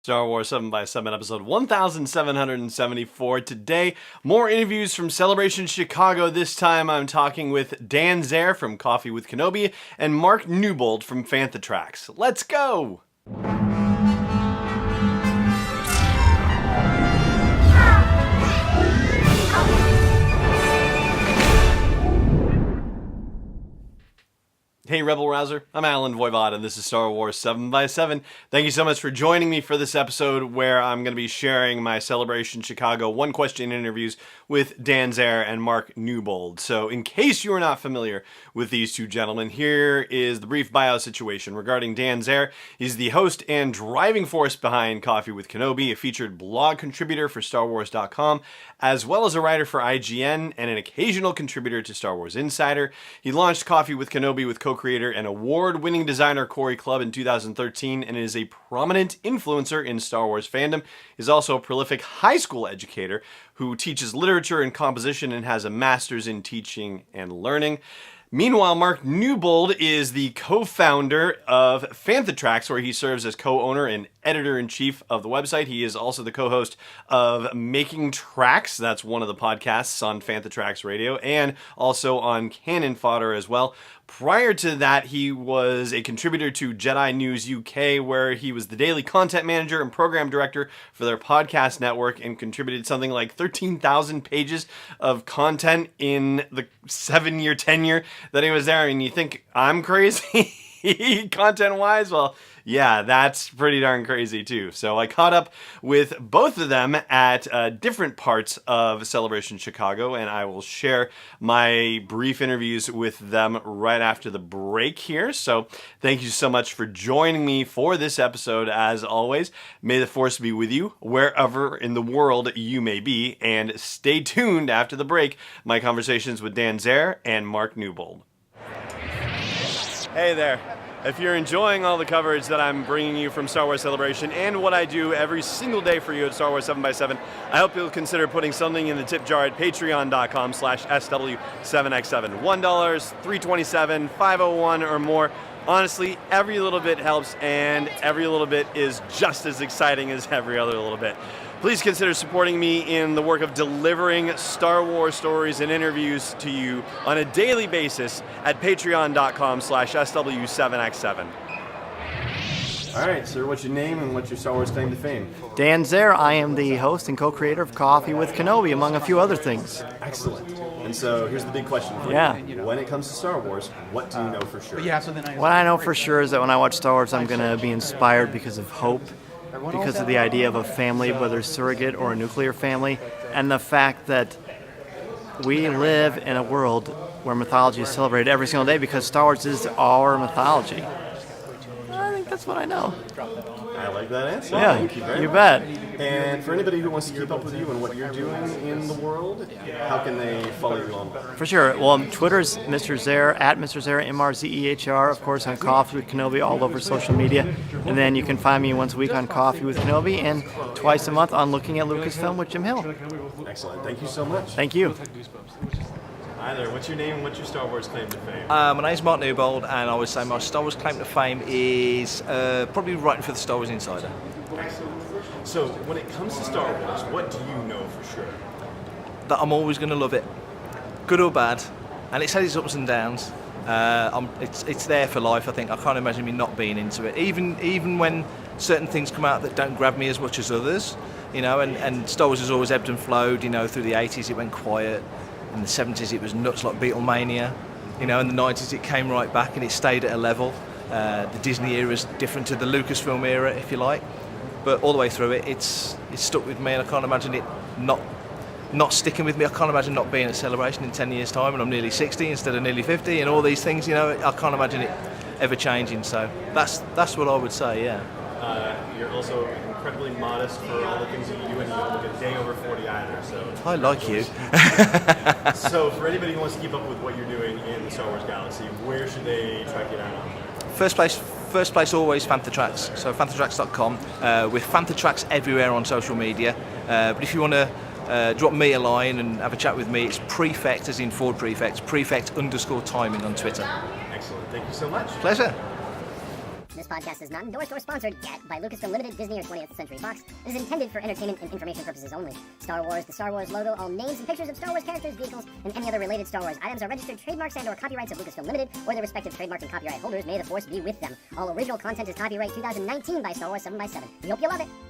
Star Wars 7x7, episode 1774. Today, more interviews from Celebration Chicago. This time I'm talking with Dan Zehr from Coffee with Kenobi and Mark Newbold from Fantha Tracks. Let's go! Hey Rebel Rouser, I'm Alan Voivod and this is Star Wars 7x7. Thank you so much for joining me for this episode where I'm going to be sharing my Celebration Chicago one-question interviews with Dan Zehr and Mark Newbold. So in case you are not familiar with these two gentlemen, here is the brief bio situation regarding Dan Zehr. He's the host and driving force behind Coffee with Kenobi, a featured blog contributor for StarWars.com, as well as a writer for IGN and an occasional contributor to Star Wars Insider. He launched Coffee with Kenobi with co-creator and award-winning designer Corey Clubb in 2013 and is a prominent influencer in Star Wars fandom. He's also a prolific high school educator who teaches literature and composition and has a master's in teaching and learning. Meanwhile, Mark Newbold is the co-founder of Fantha Tracks, where he serves as co-owner and editor-in-chief of the website. He is also the co-host of Making Tracks. That's one of the podcasts on Fantha Tracks Radio, and also on Cannon Fodder as well. Prior to that, he was a contributor to Jedi News UK, where he was the daily content manager and program director for their podcast network and contributed something like 13,000 pages of content in the 7-year tenure that he was there. I mean, you think I'm crazy content-wise? Well, yeah, that's pretty darn crazy too. So I caught up with both of them at different parts of Celebration Chicago, and I will share my brief interviews with them right after the break here. So thank you so much for joining me for this episode. As always, may the Force be with you wherever in the world you may be, and stay tuned after the break. My conversations with Dan Zehr and Mark Newbold. Hey there. If you're enjoying all the coverage that I'm bringing you from Star Wars Celebration and what I do every single day for you at Star Wars 7x7, I hope you'll consider putting something in the tip jar at patreon.com/SW7x7. $1, $3.27, $5.01 or more. Honestly, every little bit helps, and every little bit is just as exciting as every other little bit. Please consider supporting me in the work of delivering Star Wars stories and interviews to you on a daily basis at patreon.com/SW7x7. All right, sir, what's your name and what's your Star Wars claim to fame? Dan Zehr. I am the host and co-creator of Coffee with Kenobi, among a few other things. Excellent. And so here's the big question for you. When it comes to Star Wars, what do you know for sure? What I know for sure is that when I watch Star Wars, I'm going to be inspired because of hope, because of the idea of a family, whether surrogate or a nuclear family, and the fact that we live in a world where mythology is celebrated every single day because Star Wars is our mythology. I think that's what I know. I like that answer. Yeah, thank you very much. bet. And for anybody who wants to keep up with you and what you're doing in the world, how can they follow you on? For sure. Well, Twitter's Mr. Zehr, at Mr. Zehr, MRZEHR, of course, on Coffee with Kenobi, all over social media. And then you can find me once a week on Coffee with Kenobi and twice a month on Looking at Lucasfilm with Jim Hill. Excellent. Thank you so much. Thank you. Hi there. What's your name and what's your Star Wars claim to fame? My name's Mark Newbold, and I would say my Star Wars claim to fame is probably writing for the Star Wars Insider. Excellent. So, when it comes to Star Wars, what do you know for sure? That I'm always going to love it, good or bad, and it's had its ups and downs. It's there for life. I think I can't imagine me not being into it, even when certain things come out that don't grab me as much as others. You know, and Star Wars has always ebbed and flowed. You know, through the 80s it went quiet. In the 70s it was nuts like Beatlemania, you know, in the 90s it came right back and it stayed at a level. The Disney era is different to the Lucasfilm era, if you like, but all the way through it's stuck with me, and I can't imagine it not sticking with me. I can't imagine not being at Celebration in 10 years time and I'm nearly 60 instead of nearly 50 and all these things, you know, I can't imagine it ever changing, so that's what I would say, yeah. You're also incredibly modest for all the things that you do, and you don't look a day over 40 either. So I like you. So for anybody who wants to keep up with what you're doing in the Star Wars galaxy, where should they track you down on? First place always Fantha Tracks. So fanthatracks.com with Fantha Tracks everywhere on social media. But if you want to drop me a line and have a chat with me, it's prefect, as in Ford prefect, _timing on Twitter. Excellent. Thank you so much. Pleasure. This podcast is not endorsed or sponsored yet by Lucasfilm Limited, Disney, or 20th Century Fox. It is intended for entertainment and information purposes only. Star Wars, the Star Wars logo, all names and pictures of Star Wars characters, vehicles, and any other related Star Wars items are registered trademarks and/or copyrights of Lucasfilm Limited or their respective trademark and copyright holders. May the Force be with them. All original content is copyright 2019 by Star Wars 7x7. We hope you love it.